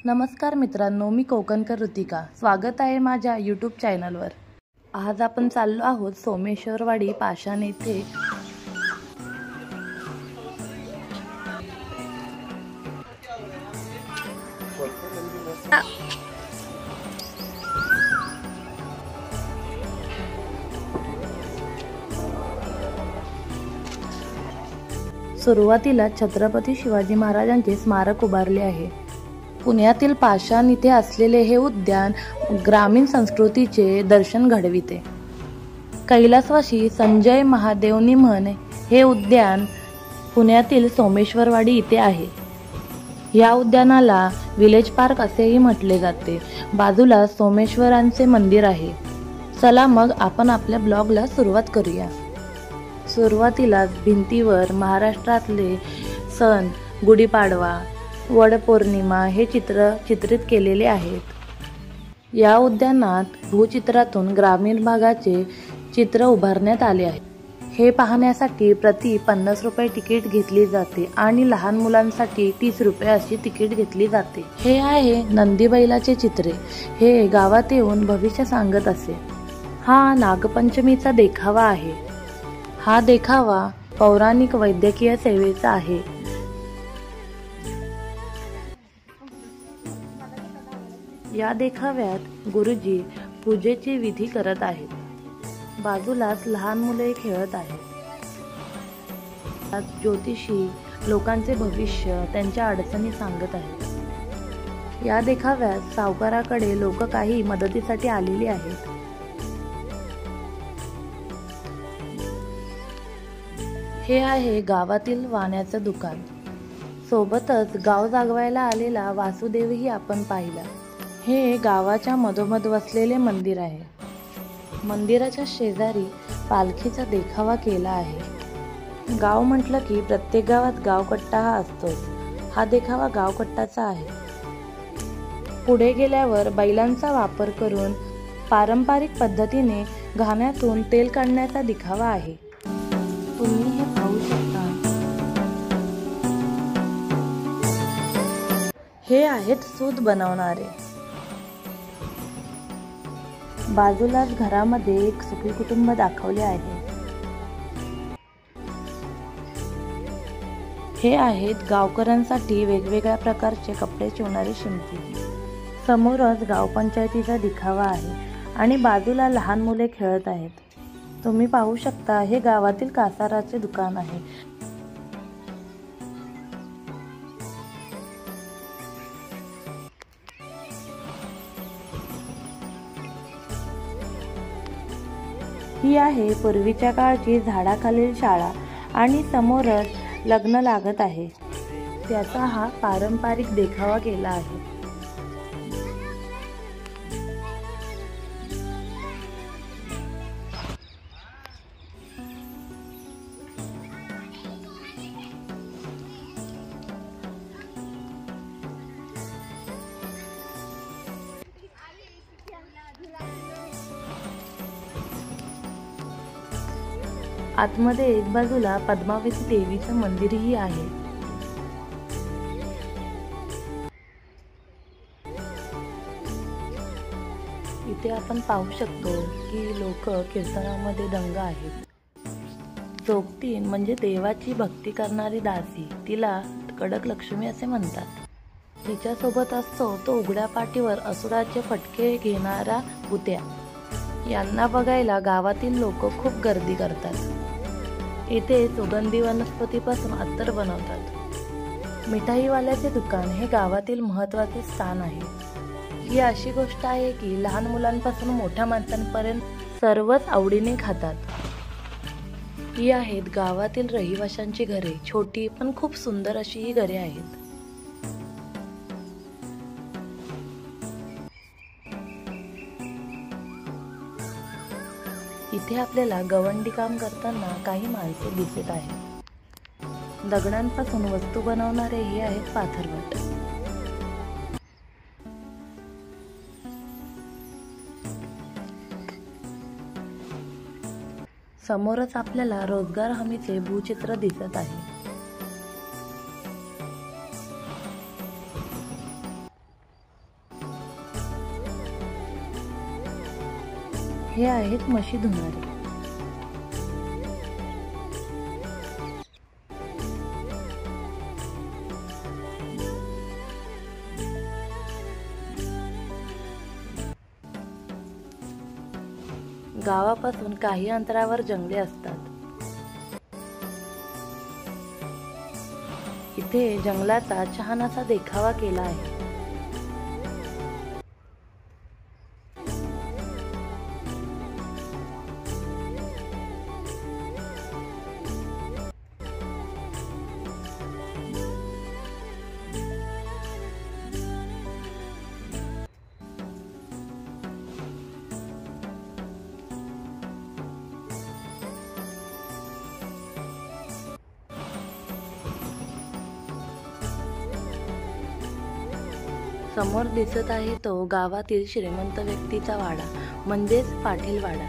नमस्कार मित्रांनो, मी कोकणकर ऋतिका. स्वागत आहे माझ्या यूट्यूब चॅनलवर. आज आपण चाललो आहोत सोमेश्वरवाडी पाषाण येथे. सुरुवातीला छत्रपती शिवाजी महाराजांचे स्मारक उभारले आहे. पुण्यातील पाषाण इथे असलेले हे उद्यान ग्रामीण संस्कृतीचे दर्शन घडविते. कैलासवासी संजय महादेव निमन हे उद्यान पुण्यातील सोमेश्वरवाडी इथे आहे. या उद्यानाला विलेज पार्क असेही म्हटले जाते. बाजूला सोमेश्वरांचे मंदिर आहे. चला मग आपण आपल्या ब्लॉगला सुरुवात करूया. सुरुवातीलाच भिंतीवर महाराष्ट्रातले सण गुढीपाडवा, वडपौर्णिमा हे चित्रित केलेले आहेत. या उद्यानात भूचित्रातून ग्रामीण भागाचे चित्र उभारण्यात आले आहे. हे पाहण्यासाठी प्रति 50 रुपये तिकीट घेतली जाते आणि लहान मुलांसाठी 30 रुपये अशी तिकीट घेतली जाते. हे आहे नंदी बैलाचे चित्रे. हे गावात येऊन भविष्य सांगत असे. हा नागपंचमीचा देखावा आहे. हा देखावा पौराणिक वैद्यकीय सेवेचा आहे. या देखाव्यात गुरुजी पूजेची विधी करत आहेत. बाजूलाच लहान मुले खेळत आहेत. ज्योतिषी लोकांचे भविष्य, त्यांच्या अडचणी सांगत आहेत. या देखाव्यात सावकाराकडे लोक काही मदतीसाठी आलेली आहेत. हे आहे गावातील वाण्याचं दुकान. सोबतच गाव जागवायला आलेला वासुदेवही आपण पाहिला. हे गावाच्या मधोमध वसलेले मंदिर आहे. मंदिराच्या शेजारी पालखीचा देखावा केला आहे. गाव म्हटलं की प्रत्येक गावात गावकट्टा हा असतोच. हा देखावा गावकट्टाचा आहे. पुढे गेल्यावर बैलांचा वापर करून पारंपरिक पद्धतीने घाण्यातून तेल काढण्याचा देखावा आहे. तुम्ही हे पाहू शकता. हे आहेत सूत बनवणारे. बाजूलाच घरामध्ये एक सुखी कुटुंब दाखवले आहे. हे आहेत गावकऱ्यांसाठी वेगवेगळ्या प्रकारचे कपडे शिवणारे शिंपी. समोरच गावपंचायतीचा देखावा आहे आणि बाजूला लहान मुले खेळत आहेत. तुम्ही पाहू शकता हे गावातील कासाराचे दुकान आहे. ही आहे पूर्वीच्या काळची झाडाखालील शाळा आणि समोरच लग्न लागत आहे. त्याचा हा पारंपरिक देखावा केला आहे. आतमध्ये एक बाजूला पद्मावती देवीचं मंदिरही आहे. इथे आपण पाहू शकतो की लोक कीर्तनामध्ये दंग आहेत. जोगतीन म्हणजे देवाची भक्ती करणारी दासी. तिला कडक लक्ष्मी असे म्हणतात. तिच्यासोबत असतो तो उघड्या पाठीवर असुराचे फटके घेणारा भुत्या. यांना बघायला गावातील लोक खूप गर्दी करतात. येथे सुगंधी वनस्पतीपासून अत्तर बनवतात. मिठाईवाल्याचे दुकान हे गावातील महत्त्वाचे स्थान आहे. ही अशी गोष्ट आहे की लहान मुलांपासून मोठ्या माणसांपर्यंत सर्वच आवडीने खातात. ही आहेत गावातील रहिवाशांची घरे. छोटी पण खूप सुंदर अशी ही घरे आहेत. इथे आपल्याला गवंडी काम करताना काही माणसे दिसत आहेत. दगडांपासून वस्तू बनवणारे हे आहेत पाथरवट. समोरच आपल्याला रोजगार हमीचे भूचित्र दिसत आहे. हे आहेत म्हशी धुणारे. गावापासून काही अंतरावर जंगले असतात. इथे जंगलाचा छान असा देखावा केला आहे. समोर दिसत आहे तो गावातील श्रीमंत व्यक्तीचा वाडा म्हणजेच पाटील वाडा.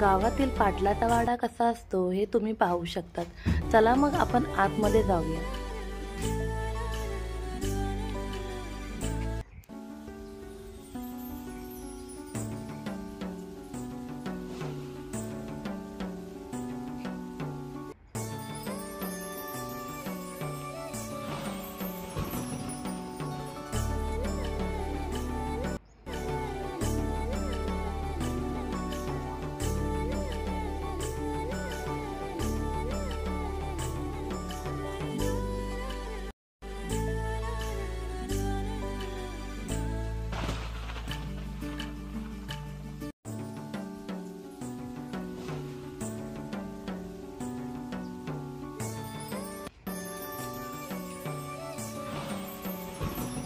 गावातील पाटलाचा वाडा कसा असतो हे तुम्ही पाहू शकतात. चला मग आपण आतमध्ये जाऊया.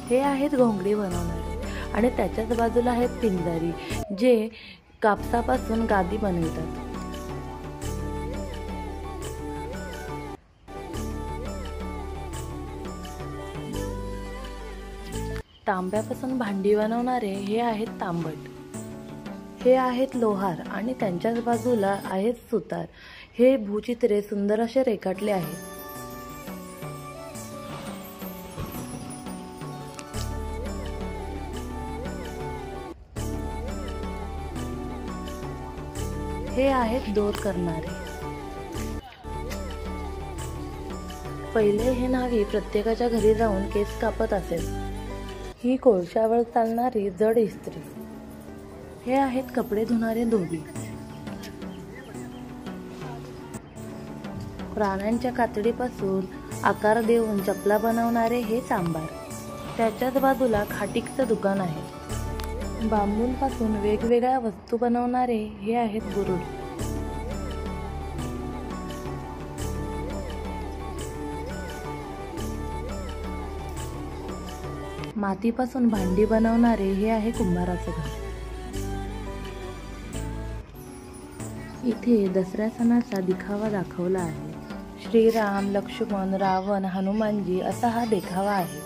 हे आहेत घोंगडी बनवणारे आणि त्याच्याच बाजूला आहेत पिंजारी, जे कापसापासून गादी बनवतात. तांब्यापासून भांडी बनवणारे हे आहेत तांबट. हे आहेत लोहार आणि त्यांच्याच बाजूला आहेत सुतार. हे भूचित्रे सुंदर असे रेखाटले आहेत. हे आहेत दोर करणारे. पहिले हे न्हावी प्रत्येकाच्या घरी जाऊन केस कापत असेल. ही कोळशावर चालणारी जड इस्त्री. हे आहेत कपडे धुणारे धोबी. प्राण्यांच्या कातडीपासून आकार देऊन चपला बनवणारे हे चांभार. त्याच्याच बाजूला खाटीकचं दुकान आहे. बांबूंपासून वेगवेगळ्या वस्तू बनवणारे हे आहेत गुरुड. मातीपासून भांडी बनवणारे हे आहे कुंभाराचं घर. इथे दसऱ्या सणाचा दिखावा दाखवला आहे. श्रीराम, लक्ष्मण, रावण, हनुमानजी असा हा देखावा आहे.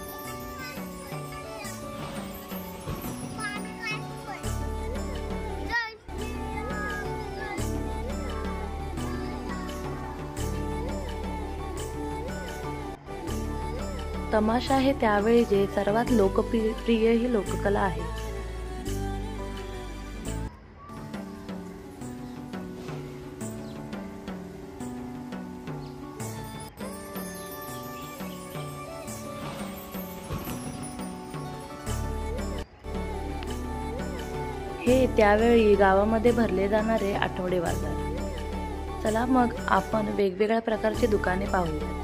तमाशा हे त्यावेळीचे सर्वात लोकप्रिय ही लोककला आहे. हे त्यावेळी गावामध्ये भरले जाणारे आठवडे बाजार. चला मग आपण वेगवेगळ्या प्रकारची दुकाने पाहूया.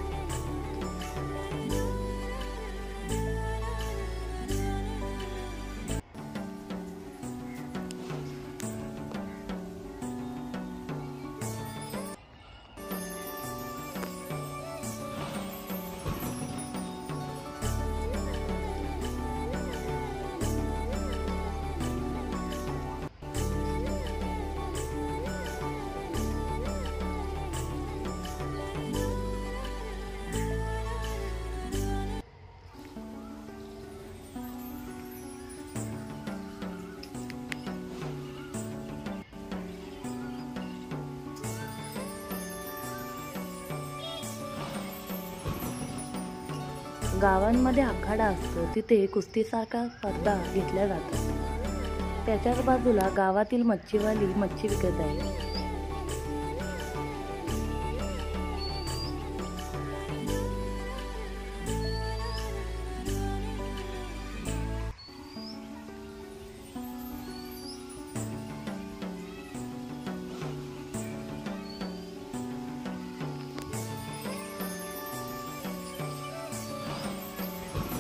गावांमध्ये आखाडा असतो, तिथे कुस्तीसारख्या स्पर्धा घेतल्या जातात. त्याच्याच बाजूला गावातील मच्छीवाली मच्छी विकत आहे.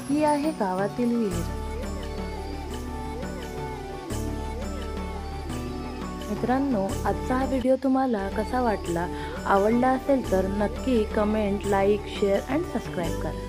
ही आहे गावातील विहीर. मित्रांनो, आजचा हा व्हिडिओ तुम्हाला कसा वाटला? आवडला असेल तर नक्की कमेंट, लाईक, शेअर आणि सबस्क्राईब करा.